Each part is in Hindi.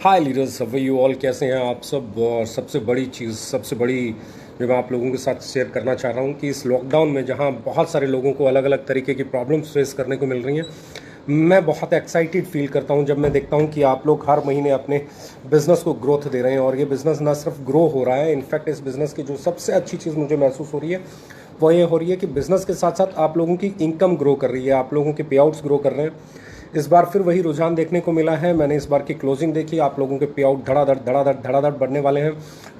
Hi leaders, how you all, कैसे हैं आप सब। और सबसे बड़ी चीज़, सबसे बड़ी जो मैं आप लोगों के साथ शेयर करना चाह रहा हूँ कि इस लॉकडाउन में जहाँ बहुत सारे लोगों को अलग अलग तरीके की प्रॉब्लम्स फेस करने को मिल रही हैं, मैं बहुत एक्साइटेड फील करता हूँ जब मैं देखता हूँ कि आप लोग हर महीने अपने बिज़नेस को ग्रोथ दे रहे हैं। और ये बिज़नेस ना सिर्फ ग्रो हो रहा है, इनफैक्ट इस बिज़नेस की जो सबसे अच्छी चीज़ मुझे महसूस हो रही है वो ये हो रही है कि बिज़नेस के साथ साथ आप लोगों की इनकम ग्रो कर रही है, आप लोगों के पे आउट्स ग्रो कर रहे हैं। इस बार फिर वही रुझान देखने को मिला है। मैंने इस बार की क्लोजिंग देखी, आप लोगों के पे आउट धड़ाधड़ बढ़ने वाले हैं।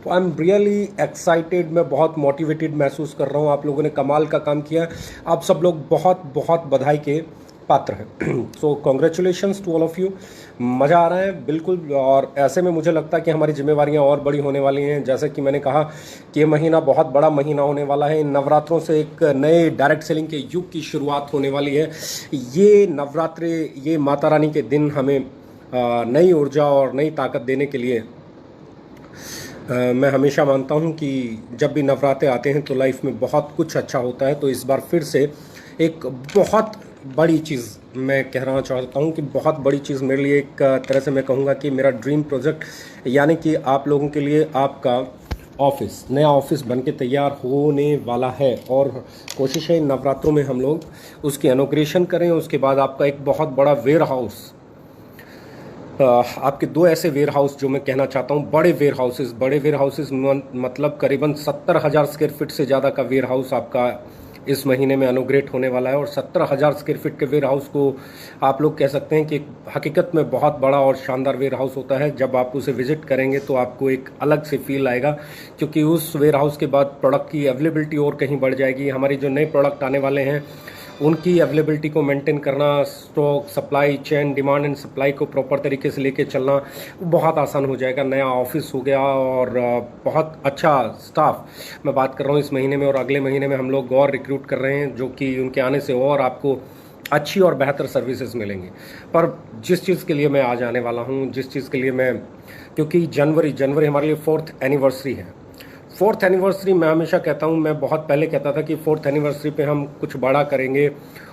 तो आई एम रियली एक्साइटेड, मैं बहुत मोटिवेटेड महसूस कर रहा हूँ। आप लोगों ने कमाल का काम किया है, आप सब लोग बहुत बहुत बधाई के पात्र हैं। So congratulations to all of you. मज़ा आ रहा है बिल्कुल। और ऐसे में मुझे लगता है कि हमारी जिम्मेवारियां और बड़ी होने वाली हैं। जैसे कि मैंने कहा कि ये महीना बहुत बड़ा महीना होने वाला है। इन नवरात्रों से एक नए डायरेक्ट सेलिंग के युग की शुरुआत होने वाली है। ये नवरात्रे, ये माता रानी के दिन हमें नई ऊर्जा और नई ताकत देने के लिए मैं हमेशा मानता हूँ कि जब भी नवरात्रे आते हैं तो लाइफ में बहुत कुछ अच्छा होता है। तो इस बार फिर से एक बहुत बड़ी चीज़ मैं कहना चाहता हूँ कि बहुत बड़ी चीज़ मेरे लिए, एक तरह से मैं कहूँगा कि मेरा ड्रीम प्रोजेक्ट, यानी कि आप लोगों के लिए आपका ऑफिस, नया ऑफिस बन के तैयार होने वाला है। और कोशिश है इन नवरात्रों में हम लोग उसकी इनॉग्रेशन करें। उसके बाद आपका एक बहुत बड़ा वेयर हाउस, आपके दो ऐसे वेयर हाउस जो मैं कहना चाहता हूँ, बड़े वेयर हाउसेस मतलब करीबन 70,000 स्क्वायर फीट से ज़्यादा का वेयर हाउस आपका इस महीने में इनॉग्रेट होने वाला है। और 70,000 स्क्वायर फीट के वेयर हाउस को आप लोग कह सकते हैं कि हकीकत में बहुत बड़ा और शानदार वेयर हाउस होता है। जब आप उसे विजिट करेंगे तो आपको एक अलग से फील आएगा, क्योंकि उस वेयर हाउस के बाद प्रोडक्ट की अवेलेबिलिटी और कहीं बढ़ जाएगी। हमारे जो नए प्रोडक्ट आने वाले हैं उनकी अवेलेबिलिटी को मेंटेन करना, stock, supply chain, demand and supply को प्रॉपर तरीके से लेके चलना बहुत आसान हो जाएगा। नया ऑफिस हो गया और बहुत अच्छा स्टाफ मैं बात कर रहा हूँ इस महीने में। और अगले महीने में हम लोग और रिक्रूट कर रहे हैं, जो कि उनके आने से और आपको अच्छी और बेहतर सर्विसेज मिलेंगी। पर जिस चीज़ के लिए मैं आज आने वाला हूँ, जिस चीज़ के लिए मैं, क्योंकि जनवरी हमारे लिए 4th एनिवर्सरी है। 4th एनिवर्सरी, मैं हमेशा कहता हूँ, मैं बहुत पहले कहता था कि 4th एनिवर्सरी पे हम कुछ बड़ा करेंगे।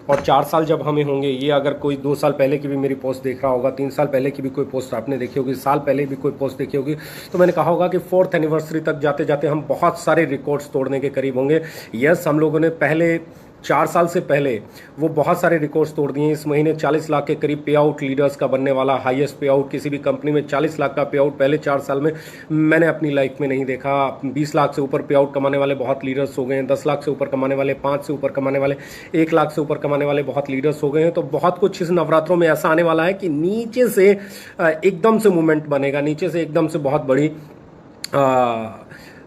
और 4 साल जब हमें होंगे, ये अगर कोई 2 साल पहले की भी मेरी पोस्ट देख रहा होगा, 3 साल पहले की भी कोई पोस्ट आपने देखी होगी, साल पहले भी कोई पोस्ट देखी होगी, तो मैंने कहा होगा कि 4th एनिवर्सरी तक जाते जाते हम बहुत सारे रिकॉर्ड्स तोड़ने के करीब होंगे। यस, हम लोगों ने पहले 4 साल से पहले वो बहुत सारे रिकॉर्ड्स तोड़ दिए। इस महीने 40 लाख के करीब पे आउट लीडर्स का बनने वाला, हाईएस्ट पे आउट किसी भी कंपनी में 40 लाख का पे आउट पहले 4 साल में मैंने अपनी लाइफ में नहीं देखा। 20 लाख से ऊपर पे आउट कमाने वाले बहुत लीडर्स हो गए हैं, 10 लाख से ऊपर कमाने वाले, 5 से ऊपर कमाने वाले, 1 लाख से ऊपर कमाने वाले बहुत लीडर्स हो गए हैं। तो बहुत कुछ इस नवरात्रों में ऐसा आने वाला है कि नीचे से एकदम से मूवमेंट बनेगा, सीचे से एकदम से बहुत बड़ी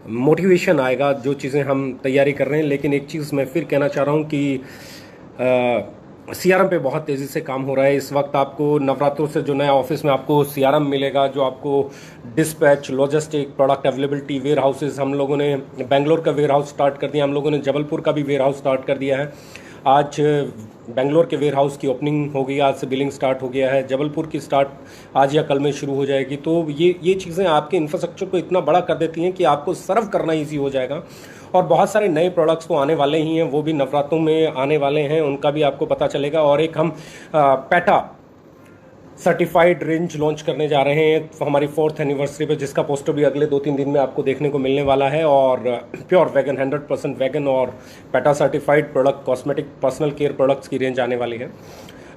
मोटिवेशन आएगा, जो चीज़ें हम तैयारी कर रहे हैं। लेकिन एक चीज़ मैं फिर कहना चाह रहा हूँ कि सीआरएम पे बहुत तेज़ी से काम हो रहा है इस वक्त। आपको नवरात्रों से जो नया ऑफिस में आपको सीआरएम मिलेगा, जो आपको dispatch, logistic, product availability, warehouses, हम लोगों ने बेंगलोर का वेयर हाउस स्टार्ट कर दिया, हम लोगों ने जबलपुर का भी वेयर हाउस स्टार्ट कर दिया है। आज बेंगलोर के वेयर हाउस की ओपनिंग हो गई, आज से बिलिंग स्टार्ट हो गया है। जबलपुर की स्टार्ट आज या कल में शुरू हो जाएगी। तो ये चीज़ें आपके इंफ्रास्ट्रक्चर को इतना बड़ा कर देती हैं कि आपको सर्व करना ईजी हो जाएगा। और बहुत सारे नए प्रोडक्ट्स तो आने वाले ही हैं, वो भी नवरात्रों में आने वाले हैं, उनका भी आपको पता चलेगा। और एक हम पैटा सर्टिफाइड रेंज लॉन्च करने जा रहे हैं हमारी 4th एनिवर्सरी पे, जिसका पोस्टर भी अगले 2-3 दिन में आपको देखने को मिलने वाला है। और प्योर वेगन, 100% वेगन और PETA certified product, cosmetic, personal care products की रेंज आने वाली है।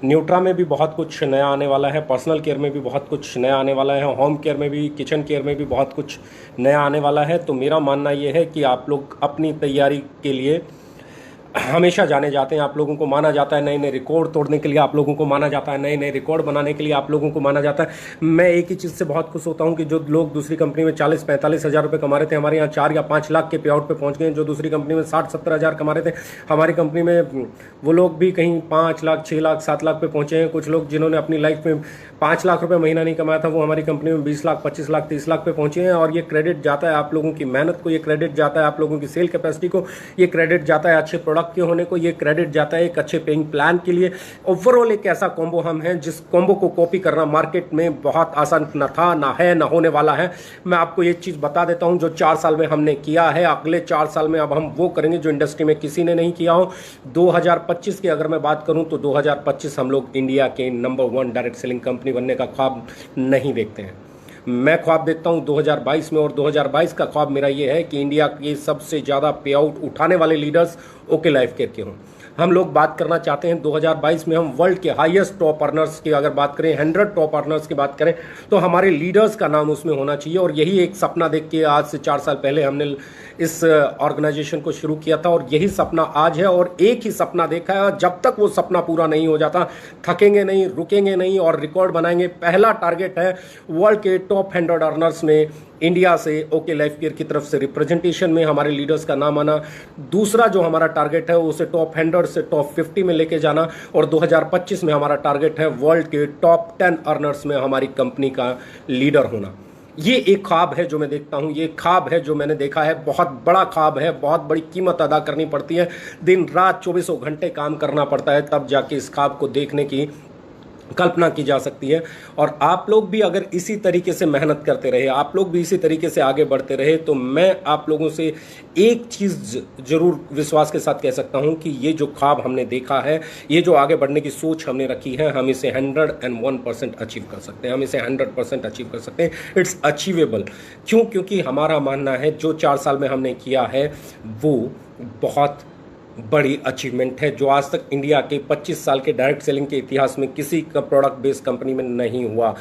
न्यूट्रा में भी बहुत कुछ नया आने वाला है, पर्सनल केयर में भी बहुत कुछ नया आने वाला है, होम केयर में भी, किचन केयर में भी बहुत कुछ नया आने वाला है। तो मेरा मानना ये है कि आप लोग अपनी तैयारी के लिए हमेशा जाने जाते हैं, आप लोगों को माना जाता है नए नए रिकॉर्ड तोड़ने के लिए, आप लोगों को माना जाता है नए नए रिकॉर्ड बनाने के लिए, आप लोगों को माना जाता है। मैं एक ही चीज़ से बहुत खुश होता हूं कि जो लोग दूसरी कंपनी में 40-45 हज़ार रुपये कमा रहे थे, हमारे यहाँ 4 या 5 लाख के पे आउट पे पहुंच गए। जो दूसरी कंपनी में 60-70 हज़ार कमा रहे थे, हमारी कंपनी में वो लोग भी कहीं 5 लाख, 6 लाख, 7 लाख पे पहुंचे हैं। कुछ लोग जिन्होंने अपनी लाइफ में 5 लाख रुपये महीना नहीं कमाया था, वो हमारी कंपनी में 20 लाख, 25 लाख, 30 लाख पे पहुंचे हैं। और ये क्रेडिट जाता है आप लोगों की मेहनत को, ये क्रेडिट जाता है आप लोगों की सेल कैपेसिटी को, ये क्रेडिट जाता है अच्छे प्रोडक्ट के होने को, ये क्रेडिट जाता है एक अच्छे पेइंग प्लान के लिए। ओवरऑल एक ऐसा कॉम्बो हम हैं जिस कॉम्बो को कॉपी करना मार्केट में बहुत आसान न था, ना है, ना होने वाला है। मैं आपको एक चीज बता देता हूं, जो 4 साल में हमने किया है, अगले 4 साल में अब हम वो करेंगे जो इंडस्ट्री में किसी ने नहीं किया हो। 2025 की अगर मैं बात करूं तो 2025 हम लोग इंडिया के नंबर 1 डायरेक्ट सेलिंग कंपनी बनने का ख्वाब नहीं देखते हैं। मैं ख्वाब देखता हूं 2022 में, और 2022 का ख्वाब मेरा ये है कि इंडिया के सबसे ज़्यादा पे आउट उठाने वाले लीडर्स ओके लाइफ केयर के हों। हम लोग बात करना चाहते हैं 2022 में हम वर्ल्ड के हाईएस्ट टॉप अर्नर्स की अगर बात करें, 100 टॉप अर्नर्स की बात करें, तो हमारे लीडर्स का नाम उसमें होना चाहिए। और यही एक सपना देख के आज से 4 साल पहले हमने इस ऑर्गेनाइजेशन को शुरू किया था, और यही सपना आज है। और एक ही सपना देखा है, जब तक वो सपना पूरा नहीं हो जाता थकेंगे नहीं, रुकेंगे नहीं और रिकॉर्ड बनाएंगे। पहला टारगेट है वर्ल्ड के टॉप 100 अर्नर्स में इंडिया से ओके लाइफ केयर की तरफ से रिप्रेजेंटेशन में हमारे लीडर्स का नाम आना। दूसरा जो हमारा टारगेट है उसे टॉप 100 से टॉप 50 में लेके जाना, और 2025 में हमारा टारगेट है वर्ल्ड के टॉप 10 अर्नर्स में हमारी कंपनी का लीडर होना। ये एक ख्वाब है जो मैं देखता हूँ, ये ख्वाब है जो मैंने देखा है, बहुत बड़ा ख्वाब है, बहुत बड़ी कीमत अदा करनी पड़ती है, दिन रात 24 घंटे काम करना पड़ता है, तब जाके इस ख्वाब को देखने की कल्पना की जा सकती है। और आप लोग भी अगर इसी तरीके से मेहनत करते रहे, आप लोग भी इसी तरीके से आगे बढ़ते रहे, तो मैं आप लोगों से एक चीज़ जरूर विश्वास के साथ कह सकता हूं कि ये जो ख्वाब हमने देखा है, ये जो आगे बढ़ने की सोच हमने रखी है, हम इसे 101% अचीव कर सकते हैं, हम इसे 100% अचीव कर सकते हैं। It's achievable. क्यों? क्योंकि हमारा मानना है जो 4 साल में हमने किया है वो बहुत बड़ी अचीवमेंट है, जो आज तक इंडिया के 25 साल के डायरेक्ट सेलिंग के इतिहास में किसी का प्रोडक्ट बेस्ड कंपनी में नहीं हुआ।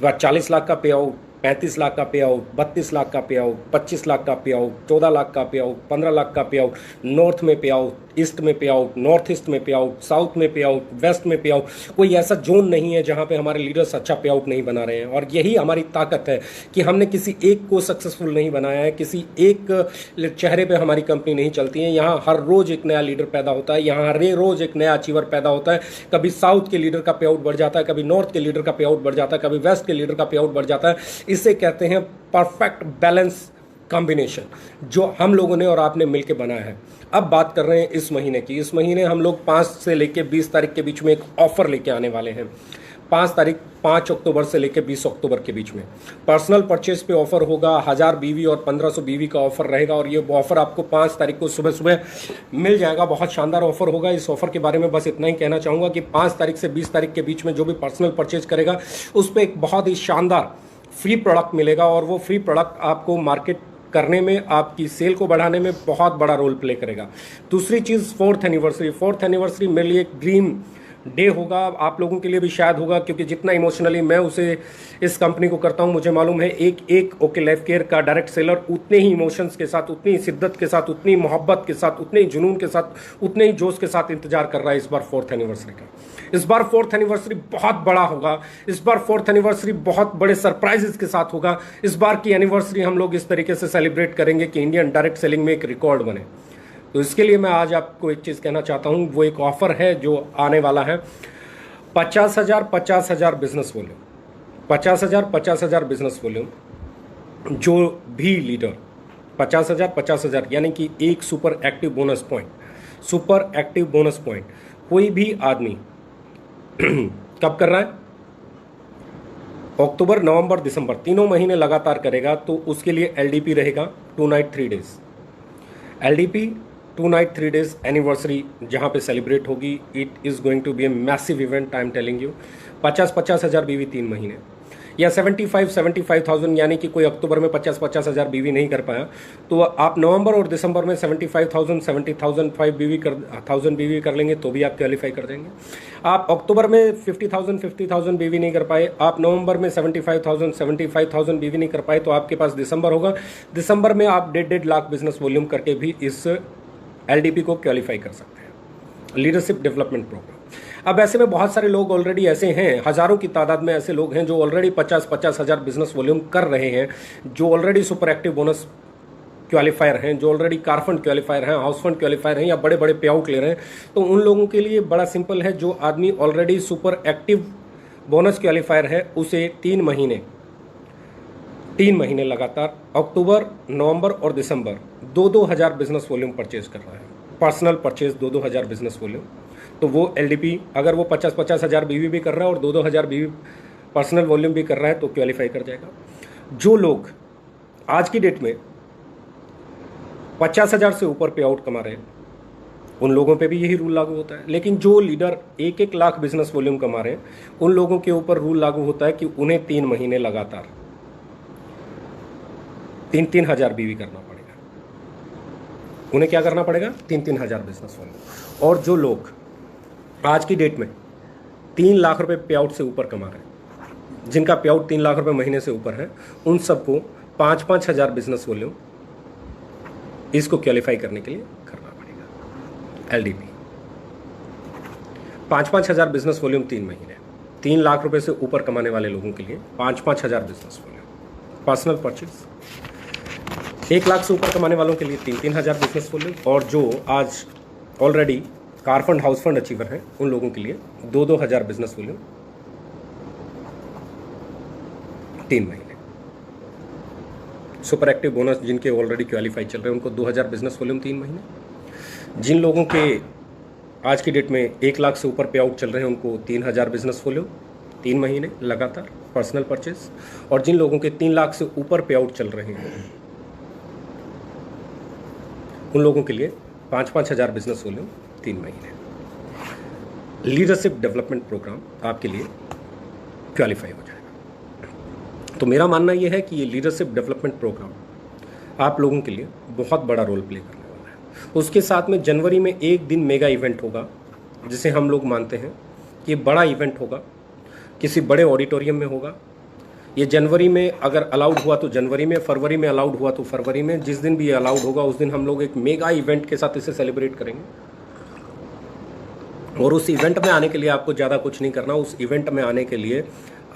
40 लाख का पे आउट, 35 लाख का पे आउट, 32 लाख का पे आउट, 25 लाख का पे आउट, 14 लाख का पे आउट, 15 लाख का पे आउट, नॉर्थ में पे आउट, ईस्ट में पे आउट, नॉर्थ ईस्ट में पे आउट, साउथ में पे आउट, वेस्ट में पे आउट। कोई ऐसा जोन नहीं है जहां पे हमारे लीडर्स अच्छा पे आउट नहीं बना रहे हैं। और यही हमारी ताकत है कि हमने किसी एक को सक्सेसफुल नहीं बनाया है, किसी एक चेहरे पे हमारी कंपनी नहीं चलती है। यहाँ हर रोज एक नया लीडर पैदा होता है, यहाँ हर रोज एक नया अचीवर पैदा होता है। कभी साउथ के लीडर का पे आउट बढ़ जाता है, कभी नॉर्थ के लीडर का पे आउट बढ़ जाता है, कभी वेस्ट के लीडर का पे आउट बढ़ जाता है। इसे कहते हैं परफेक्ट बैलेंस कॉम्बिनेशन, जो हम लोगों ने और आपने मिलकर बनाया है। अब बात कर रहे हैं इस महीने की। इस महीने हम लोग 5 से लेकर 20 तारीख के बीच में एक ऑफर लेके आने वाले हैं। 5 अक्टूबर से लेकर 20 अक्टूबर के बीच में पर्सनल परचेज पे ऑफर होगा। 1000 बीवी और 1500 बीवी का ऑफर रहेगा, और ये ऑफर आपको 5 तारीख को सुबह सुबह मिल जाएगा। बहुत शानदार ऑफर होगा। इस ऑफर के बारे में बस इतना ही कहना चाहूँगा कि 5 तारीख से 20 तारीख के बीच में जो भी पर्सनल परचेज करेगा उस पर एक बहुत ही शानदार फ्री प्रोडक्ट मिलेगा, और वो फ्री प्रोडक्ट आपको मार्केट करने में, आपकी सेल को बढ़ाने में बहुत बड़ा रोल प्ले करेगा। दूसरी चीज़ 4th एनिवर्सरी मेरे लिए एक ड्रीम डे होगा, आप लोगों के लिए भी शायद होगा, क्योंकि जितना इमोशनली मैं उसे इस कंपनी को करता हूं, मुझे मालूम है एक ओके लाइफ केयर का डायरेक्ट सेलर उतने ही इमोशंस के साथ, उतनी ही शिद्दत के साथ, उतनी मोहब्बत के साथ, उतने ही जुनून के साथ, उतने ही जोश के साथ इंतजार कर रहा है इस बार 4th एनिवर्सरी का। इस बार 4th एनिवर्सरी बहुत बड़ा होगा। इस बार 4th एनिवर्सरी बहुत बड़े सरप्राइजेस के साथ होगा। इस बार की एनिवर्सरी हम लोग इस तरीके से सेलिब्रेट करेंगे कि इंडियन डायरेक्ट सेलिंग में एक रिकॉर्ड बने। तो इसके लिए मैं आज आपको एक चीज़ कहना चाहता हूँ, वो एक ऑफर है जो आने वाला है। 50,000 बिजनेस वॉल्यूम, 50,000 बिजनेस वॉल्यूम। जो भी लीडर 50,000 यानी कि एक सुपर एक्टिव बोनस पॉइंट कोई भी आदमी कब कर रहा है? अक्टूबर, नवंबर, दिसंबर, तीनों महीने लगातार करेगा तो उसके लिए एलडीपी रहेगा 2 night 3 days. LDP 2 night 3 days anniversary जहां पे सेलिब्रेट होगी। It is going to be a massive event, I am telling you. 50,000 BV 3 महीने, या 75,000 यानी कि कोई अक्टूबर में 50,000 बीवी नहीं कर पाया तो आप नवंबर और दिसंबर में 70,000 बीवी कर लेंगे तो भी आप क्वालिफाई कर जाएंगे। आप अक्टूबर में 50,000 बीवी नहीं कर पाए, आप नवंबर में 75,000 बीवी नहीं कर पाए तो आपके पास दिसंबर होगा। दिसंबर में आप 1.5 लाख बिजनेस वॉल्यूम करके भी इस एलडीपी को क्वालिफाई कर सकते हैं, लीडरशिप डेवलपमेंट प्रोग्राम। अब ऐसे में बहुत सारे लोग ऑलरेडी ऐसे हैं, हजारों की तादाद में ऐसे लोग हैं जो ऑलरेडी 50,000 बिजनेस वॉल्यूम कर रहे हैं, जो already super active bonus qualifier हैं, जो ऑलरेडी कार फंड क्वालिफायर हैं, हाउस फंड क्वालिफायर हैं, या बड़े बड़े पे आउट ले रहे हैं। तो उन लोगों के लिए बड़ा सिंपल है, जो आदमी already super active bonus qualifier है उसे 3 महीने लगातार अक्टूबर, नवंबर और दिसंबर 2-2 हज़ार बिजनेस वॉल्यूम परचेज कर रहा है, पर्सनल परचेज 2-2 हज़ार बिजनेस वॉल्यूम। तो वो एलडीपी अगर वो 50,000 हज़ार बीवी भी कर रहा है और 2-2 हज़ार बीवी पर्सनल वॉल्यूम भी कर रहा है तो क्वालिफाई कर जाएगा। जो लोग आज की डेट में 50,000 से ऊपर पे आउट कमा रहे हैं उन लोगों पे भी यही रूल लागू होता है, लेकिन जो लीडर 1-1 लाख बिजनेस वॉल्यूम कमा रहे हैं उन लोगों के ऊपर रूल लागू होता है कि उन्हें 3 महीने लगातार 3-3 हज़ार बीवी करना पड़ेगा। उन्हें क्या करना पड़ेगा? 3-3 हज़ार बिजनेस वाले। और जो लोग आज की डेट में 3 लाख रुपए पे आउट से ऊपर कमा रहे हैं, जिनका पे आउट 3 लाख रुपए महीने से ऊपर है, उन सबको 5-5 हज़ार बिजनेस वॉल्यूम इसको क्वालिफाई करने के लिए करना पड़ेगा। LDP 5-5 हज़ार बिजनेस वॉल्यूम 3 महीने, 3 लाख रुपए से ऊपर कमाने वाले लोगों के लिए 5-5 हज़ार business volume. Personal purchase 1 lakh से ऊपर कमाने वालों के लिए 3-3 हज़ार बिजनेस वॉल्यूम। और जो आज already car fund house fund achiever हैं, उन लोगों के लिए 2-2 हज़ार बिजनेस वॉल्यूम 3 महीने। सुपर एक्टिव बोनस जिनके ऑलरेडी क्वालिफाई चल रहे हैं, उनको 2000 बिजनेस वॉल्यूम 3 महीने। जिन लोगों के आज की डेट में 1 लाख से ऊपर पे आउट चल रहे हैं, उनको 3000 बिजनेस वॉल्यूम 3 महीने लगातार पर्सनल परचेज। और जिन लोगों के 3 लाख से ऊपर पे आउट चल रहे हैं, उन लोगों के लिए 5-5 हज़ार बिजनेस वॉल्यूम 3 महीने। लीडरशिप डेवलपमेंट प्रोग्राम आपके लिए क्वालिफाई हो जाएगा। तो मेरा मानना यह है कि ये लीडरशिप डेवलपमेंट प्रोग्राम आप लोगों के लिए बहुत बड़ा रोल प्ले करने वाला है। उसके साथ में जनवरी में एक दिन मेगा इवेंट होगा, जिसे हम लोग मानते हैं कि बड़ा इवेंट होगा, किसी बड़े ऑडिटोरियम में होगा। ये जनवरी में अगर अलाउड हुआ तो जनवरी में, फरवरी में अलाउड हुआ तो फरवरी में। जिस दिन भी ये अलाउड होगा उस दिन हम लोग एक मेगा इवेंट के साथ इसे सेलिब्रेट करेंगे। और उस इवेंट में आने के लिए आपको ज़्यादा कुछ नहीं करना। उस इवेंट में आने के लिए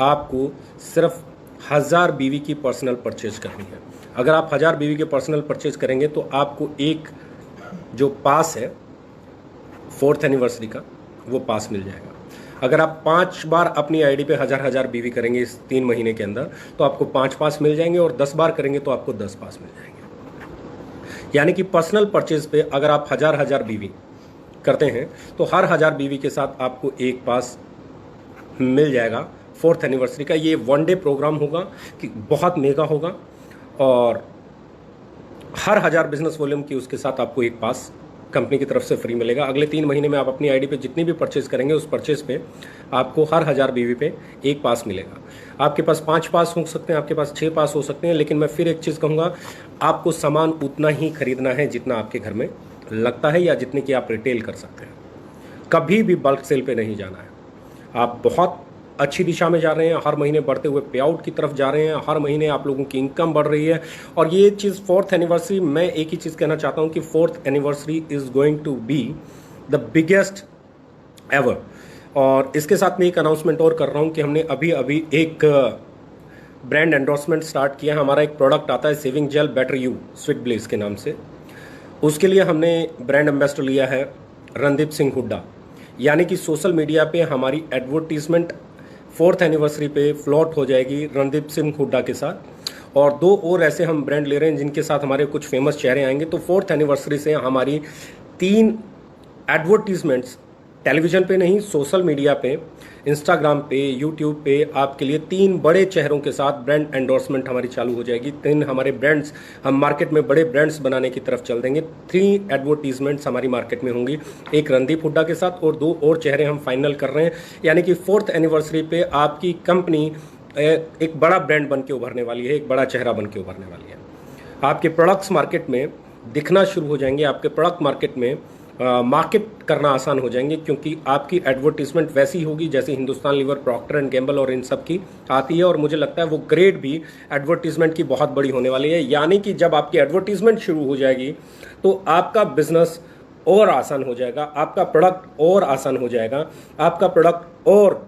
आपको सिर्फ 1000 बीवी की पर्सनल परचेज करनी है। अगर आप 1000 बीवी के पर्सनल परचेज करेंगे तो आपको एक जो पास है 4th एनिवर्सरी का, वो पास मिल जाएगा। अगर आप 5 बार अपनी आईडी पे 1000 बीवी करेंगे इस 3 महीने के अंदर, तो आपको 5 पास मिल जाएंगे। और 10 बार करेंगे तो आपको 10 पास मिल जाएंगे। यानी कि पर्सनल परचेज पे अगर आप 1000 बीवी करते हैं तो हर 1000 बीवी के साथ आपको एक पास मिल जाएगा 4th एनिवर्सरी का। ये 1 डे प्रोग्राम होगा कि बहुत मेगा होगा। और हर 1000 बिजनेस वॉल्यूम की उसके साथ आपको एक पास कंपनी की तरफ से फ्री मिलेगा। अगले 3 महीने में आप अपनी आईडी पे जितनी भी परचेज करेंगे, उस परचेज पे आपको हर 1000 बीवी पे एक पास मिलेगा। आपके पास 5 पास हो सकते हैं, आपके पास 6 पास हो सकते हैं, लेकिन मैं फिर एक चीज़ कहूँगा, आपको सामान उतना ही खरीदना है जितना आपके घर में लगता है या जितने की आप रिटेल कर सकते हैं। कभी भी बल्क सेल पे नहीं जाना है। आप बहुत अच्छी दिशा में जा रहे हैं, हर महीने बढ़ते हुए पे आउट की तरफ जा रहे हैं, हर महीने आप लोगों की इनकम बढ़ रही है। और ये चीज़ 4th एनिवर्सरी, मैं एक ही चीज़ कहना चाहता हूँ कि 4th anniversary is going to be the biggest ever. और इसके साथ में एक अनाउंसमेंट और कर रहा हूँ कि हमने अभी अभी एक ब्रांड एंडोर्समेंट स्टार्ट किया है। हमारा एक प्रोडक्ट आता है saving gel better you sweet bless के नाम से। उसके लिए हमने ब्रांड एम्बेसडर लिया है रणदीप सिंह हुड्डा। यानी कि सोशल मीडिया पे हमारी एडवर्टीजमेंट 4th एनिवर्सरी पे फ्लॉट हो जाएगी रणदीप सिंह हुड्डा के साथ। और 2 और ऐसे हम ब्रांड ले रहे हैं जिनके साथ हमारे कुछ फेमस चेहरे आएंगे। तो 4th एनिवर्सरी से हमारी 3 एडवर्टीजमेंट्स टेलीविज़न पे नहीं, सोशल मीडिया पे, इंस्टाग्राम पे, यूट्यूब पे आपके लिए 3 बड़े चेहरों के साथ ब्रांड एंडोर्समेंट हमारी चालू हो जाएगी। 3 हमारे ब्रांड्स, हम मार्केट में बड़े ब्रांड्स बनाने की तरफ चल देंगे। 3 एडवर्टीजमेंट्स हमारी मार्केट में होंगी, एक रणदीप हुड्डा के साथ और 2 और चेहरे हम फाइनल कर रहे हैं। यानी कि 4th एनिवर्सरी पे आपकी कंपनी एक बड़ा ब्रांड बन के उभरने वाली है, एक बड़ा चेहरा बन के उभरने वाली है। आपके प्रोडक्ट्स मार्केट में दिखना शुरू हो जाएंगे, आपके प्रोडक्ट मार्केट में मार्केट करना आसान हो जाएंगे, क्योंकि आपकी एडवर्टीजमेंट वैसी होगी जैसे Hindustan Lever, Procter and Gamble और इन सब की आती है। और मुझे लगता है वो ग्रेड भी एडवर्टीजमेंट की बहुत बड़ी होने वाली है। यानी कि जब आपकी एडवर्टीजमेंट शुरू हो जाएगी तो आपका बिजनेस और आसान हो जाएगा, आपका प्रोडक्ट और आसान हो जाएगा, आपका प्रोडक्ट और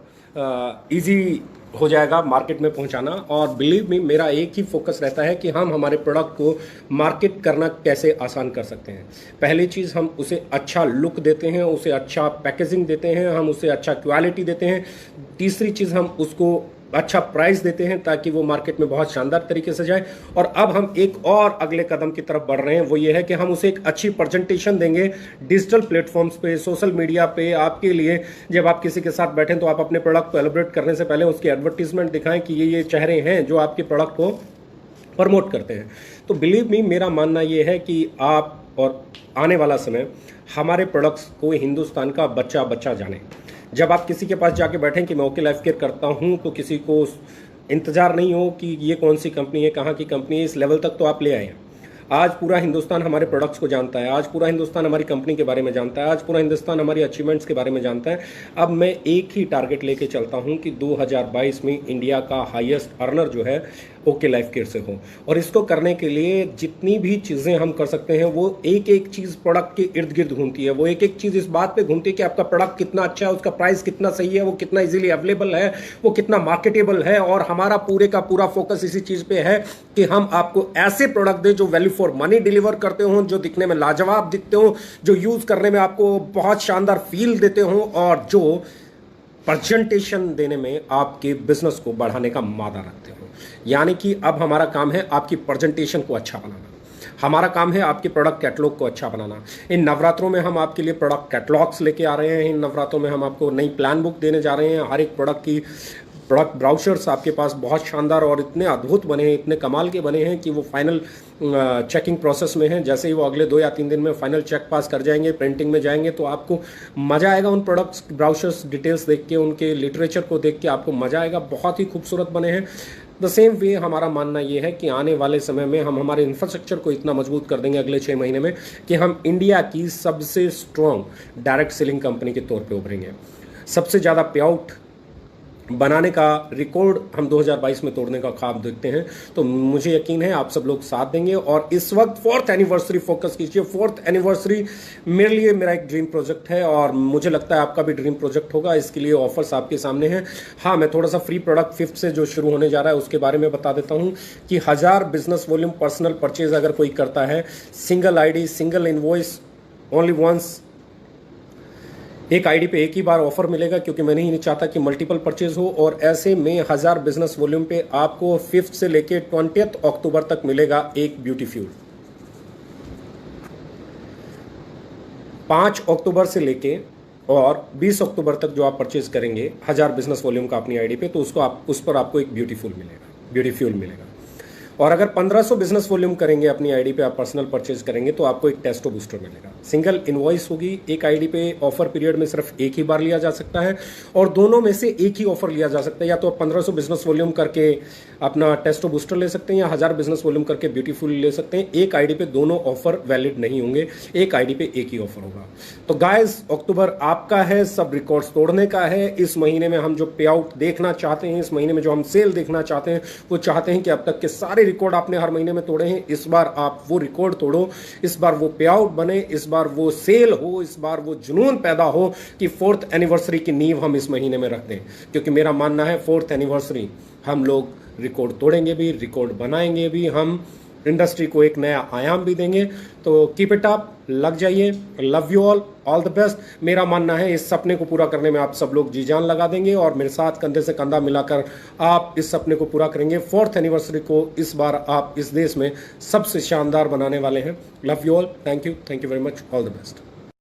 ईजी हो जाएगा मार्केट में पहुंचाना। और बिलीव मी, मेरा एक ही फोकस रहता है कि हम हमारे प्रोडक्ट को मार्केट करना कैसे आसान कर सकते हैं। पहली चीज़, हम उसे अच्छा लुक देते हैं, उसे अच्छा पैकेजिंग देते हैं, हम उसे अच्छा क्वालिटी देते हैं। तीसरी चीज़, हम उसको अच्छा प्राइस देते हैं ताकि वो मार्केट में बहुत शानदार तरीके से जाए। और अब हम एक और अगले कदम की तरफ बढ़ रहे हैं, वो ये है कि हम उसे एक अच्छी प्रेजेंटेशन देंगे डिजिटल प्लेटफॉर्म्स पे, सोशल मीडिया पे। आपके लिए जब आप किसी के साथ बैठें तो आप अपने प्रोडक्ट को एलिब्रेट करने से पहले उसकी एडवर्टीजमेंट दिखाएं कि ये चेहरे हैं जो आपके प्रोडक्ट को प्रमोट करते हैं। तो बिलीव मी, मेरा मानना ये है कि आप और आने वाला समय हमारे प्रोडक्ट्स को हिंदुस्तान का बच्चा बच्चा जाने। जब आप किसी के पास जाके बैठें कि मैं ओके लाइफ केयर करता हूं, तो किसी को इंतजार नहीं हो कि ये कौन सी कंपनी है, कहाँ की कंपनी है, इस लेवल तक तो आप ले आए हैं। आज पूरा हिंदुस्तान हमारे प्रोडक्ट्स को जानता है, आज पूरा हिंदुस्तान हमारी कंपनी के बारे में जानता है, आज पूरा हिंदुस्तान हमारी अचीवमेंट्स के बारे में जानता है। अब मैं एक ही टारगेट लेके चलता हूं कि 2022 में इंडिया का हाईएस्ट अर्नर जो है ओके लाइफ केयर से हो, और इसको करने के लिए जितनी भी चीज़ें हम कर सकते हैं वो एक एक चीज़ प्रोडक्ट के इर्द गिर्द घूमती है। वो एक एक चीज़ इस बात पे घूमती है कि आपका प्रोडक्ट कितना अच्छा है, उसका प्राइस कितना सही है, वो कितना इजीली अवेलेबल है, वो कितना मार्केटेबल है। और हमारा पूरे का पूरा फोकस इसी चीज़ पे है कि हम आपको ऐसे प्रोडक्ट दें जो वैल्यू फॉर मनी डिलीवर करते हो, जो दिखने में लाजवाब दिखते हो, जो यूज करने में आपको बहुत शानदार फील देते हो, और जो प्रेजेंटेशन देने में आपके बिजनेस को बढ़ाने का मादा रखते हो। यानी कि अब हमारा काम है आपकी प्रेजेंटेशन को अच्छा बनाना, हमारा काम है आपके प्रोडक्ट कैटलॉग को अच्छा बनाना। इन नवरात्रों में हम आपके लिए प्रोडक्ट कैटलॉग्स लेके आ रहे हैं, इन नवरात्रों में हम आपको नई प्लान बुक देने जा रहे हैं। हर एक प्रोडक्ट की प्रोडक्ट ब्राउचर्स आपके पास बहुत शानदार और इतने अद्भुत बने हैं, इतने कमाल के बने हैं कि वो फाइनल चेकिंग प्रोसेस में हैं। जैसे ही वो अगले 2 या 3 दिन में फाइनल चेक पास कर जाएंगे, प्रिंटिंग में जाएंगे, तो आपको मज़ा आएगा उन प्रोडक्ट्स ब्राउचर्स डिटेल्स देख के, उनके लिटरेचर को देख के आपको मज़ा आएगा। बहुत ही खूबसूरत बने हैं। द सेम वे हमारा मानना ये है कि आने वाले समय में हम हमारे इंफ्रास्ट्रक्चर को इतना मजबूत कर देंगे अगले 6 महीने में कि हम इंडिया की सबसे स्ट्रॉन्ग डायरेक्ट सेलिंग कंपनी के तौर पे उभरेंगे। सबसे ज़्यादा पे आउट बनाने का रिकॉर्ड हम 2022 में तोड़ने का ख्वाब देखते हैं। तो मुझे यकीन है आप सब लोग साथ देंगे। और इस वक्त 4th एनिवर्सरी फोकस कीजिए। 4th एनिवर्सरी मेरे लिए मेरा एक ड्रीम प्रोजेक्ट है, और मुझे लगता है आपका भी ड्रीम प्रोजेक्ट होगा। इसके लिए ऑफर्स आपके सामने हैं। हाँ, मैं थोड़ा सा फ्री प्रोडक्ट 5th से जो शुरू होने जा रहा है उसके बारे में बता देता हूँ कि 1000 बिजनेस वॉल्यूम पर्सनल परचेज अगर कोई करता है, single ID, single invoice, only once, एक आईडी पे एक ही बार ऑफर मिलेगा, क्योंकि मैं नहीं चाहता कि मल्टीपल परचेज हो। और ऐसे में 1000 बिजनेस वॉल्यूम पे आपको 5th से लेके 20th अक्टूबर तक मिलेगा एक ब्यूटी फ्यूल। 5 अक्टूबर से लेके और 20 अक्टूबर तक जो आप परचेज करेंगे 1000 बिजनेस वॉल्यूम का अपनी आईडी पे, तो उस पर आपको एक ब्यूटी फ्यूल मिलेगा। और अगर 1500 बिजनेस वॉल्यूम करेंगे अपनी आईडी पे, आप पर्सनल परचेज करेंगे, तो आपको एक टेस्टो बूस्टर मिलेगा। सिंगल इनवॉइस होगी, एक आईडी पे ऑफर पीरियड में सिर्फ एक ही बार लिया जा सकता है, और दोनों में से एक ही ऑफर लिया जा सकता है। या तो आप 1500 बिजनेस वॉल्यूम करके अपना टेस्टो बूस्टर ले सकते हैं, या 1000 बिजनेस वॉल्यूम करके ब्यूटीफुल ले सकते हैं। एक आईडी पे दोनों ऑफर वैलिड नहीं होंगे, एक आईडी पे एक ही ऑफर होगा। तो गाइस, अक्टूबर आपका है, सब रिकॉर्ड्स तोड़ने का है। इस महीने में हम जो पे आउट देखना चाहते हैं, इस महीने में जो हम सेल देखना चाहते हैं, वो चाहते हैं कि अब तक के सारे रिकॉर्ड आपने हर महीने में तोड़े हैं, इस बार आप वो रिकॉर्ड तोड़ो। इस बार वो पे आउट बने, इस बार वो सेल हो, इस बार वो जुनून पैदा हो कि 4th एनिवर्सरी की नींव हम इस महीने में रख दें। क्योंकि मेरा मानना है 4th एनिवर्सरी हम लोग रिकॉर्ड तोड़ेंगे भी, रिकॉर्ड बनाएंगे भी, हम इंडस्ट्री को एक नया आयाम भी देंगे। तो कीप इट अप, लग जाइए। Love you all the best. मेरा मानना है इस सपने को पूरा करने में आप सब लोग जी जान लगा देंगे, और मेरे साथ कंधे से कंधा मिलाकर आप इस सपने को पूरा करेंगे। 4th एनिवर्सरी को इस बार आप इस देश में सबसे शानदार बनाने वाले हैं। Love you all, thank you very much, all the best.